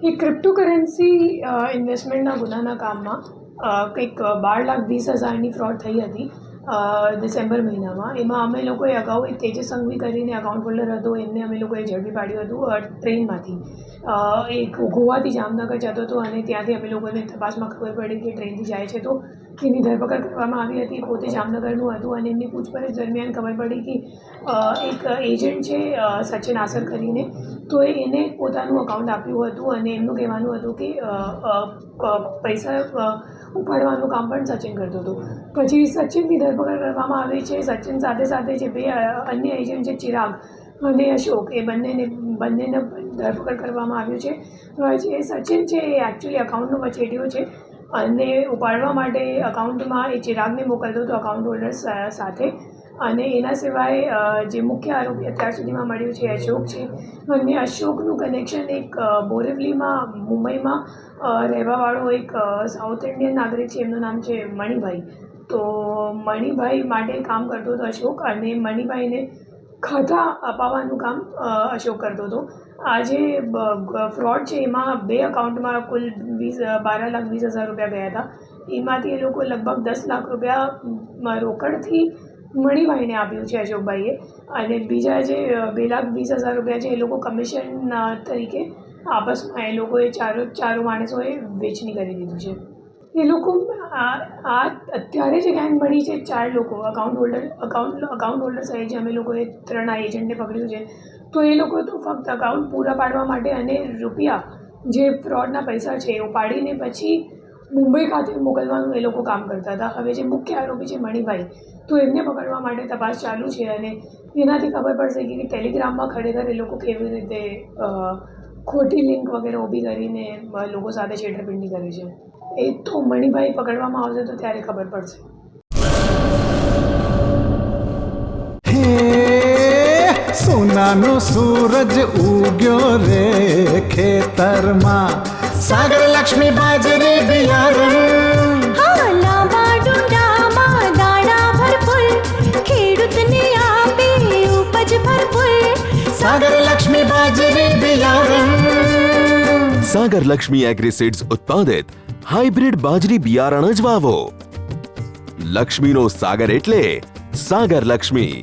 એ cryptocurrency ઇન્વેસ્ટમેન્ટના ગુનાના કામમાં કંઈક 12,20,000ની ફ્રોડ થઈ હતી ડિસેમ્બર મહિનામાં. એમાં અમે લોકોએ અગાઉ એક તેજસ સંઘવી કરીને અકાઉન્ટ હોલ્ડર હતો, એમને અમે લોકોએ ઝડપી પાડ્યું હતું ટ્રેનમાંથી. એ ગોવાથી જામનગર જતો હતો અને ત્યાંથી અમે લોકોને તપાસમાં ખબર પડી કે ટ્રેનથી જાય છે, તો એની ધરપકડ કરવામાં આવી હતી. પોતે જામનગરનું હતું અને એમની પૂછપરછ દરમિયાન ખબર પડી કે એક એજન્ટ છે સચિન આસર કરીને, તો એને પોતાનું અકાઉન્ટ આપ્યું હતું અને એમનું કહેવાનું હતું કે પૈસા ઉપાડવાનું કામ પણ સચિન કરતો હતો. પછી સચિનની ધરપકડ કરવામાં આવી છે. સચિન સાથે સાથે જે બે અન્ય એજન્ટ છે ચિરાગ અને અશોક, એ બંનેને ધરપકડ કરવામાં આવ્યું છે. જે સચિન છે એ એકચ્યુઅલી અકાઉન્ટનો વચેટિયો છે અને ઉપાડવા માટે અકાઉન્ટમાં એ ચિરાગને મોકલતો હતો અકાઉન્ટ હોલ્ડર સાથે. અને એના સિવાય જે મુખ્ય આરોપી અત્યાર સુધીમાં મળ્યું છે અશોક છે, અને અશોકનું કનેક્શન એક બોરેવલીમાં મુંબઈમાં રહેવાવાળો એક સાઉથ ઇન્ડિયન નાગરિક છે, એમનું નામ છે મણિભાઈ. તો મણિભાઈ માટે કામ કરતો હતો અશોક, અને મણિભાઈને ખાતા અપાવવાનું કામ અશોક કરતો હતો. આ જે ફ્રોડ છે એમાં બે અકાઉન્ટમાં કુલ 12,20,000 રૂપિયા ગયા હતા. એમાંથી એ લોકો લગભગ 10 લાખ રૂપિયા રોકડથી મણિભાઈને આપ્યું છે અશોકભાઈએ, અને બીજા જે 2,20,000 રૂપિયા છે એ લોકો કમિશન તરીકે આપસમાં એ લોકોએ ચારો માણસોએ વેચણી કરી દીધું છે. એ લોકો આ અત્યારે જે ગેંગ મળી છે 4 લોકો અકાઉન્ટ હોલ્ડર સહિત જે અમે લોકોએ 3 એજન્ટને પકડ્યું છે. તો એ લોકો તો ફક્ત અકાઉન્ટ પૂરા પાડવા માટે અને રૂપિયા જે ફ્રોડના પૈસા છે એ ઉપાડીને પછી મુંબઈ ખાતે મોકલવાનું એ લોકો કામ કરતા હતા. હવે જે મુખ્ય આરોપી છે મણિભાઈ, તો એમને પકડવા માટે તપાસ ચાલુ છે અને એનાથી ખબર પડશે કે ટેલિગ્રામમાં ખરેખર એ લોકો કેવી રીતે ખોટી લિંક વગેરે ઊભી કરીને લોકો સાથે છેતરપિંડી કરે છે. એ તો મણિભાઈ પકડવામાં આવશે તો ત્યારે ખબર પડશે. સોનાનો સૂરજ ઉગ્યો રે ખેતરમાં, સાગર લક્ષ્મી બાજરી બિયારણ, લાંબા ડુંડામાં દાણા ભરપૂર, ખેડૂતને આપે ઉપજ ભરપૂર. સાગર લક્ષ્મી બાજરી બિયારણ. સાગર લક્ષ્મી એગ્રીસીડ્સ ઉત્પાદિત હાઇબ્રિડ બાજરી બિયારણ જ વાવો. લક્ષ્મીનો સાગર એટલે સાગર લક્ષ્મી.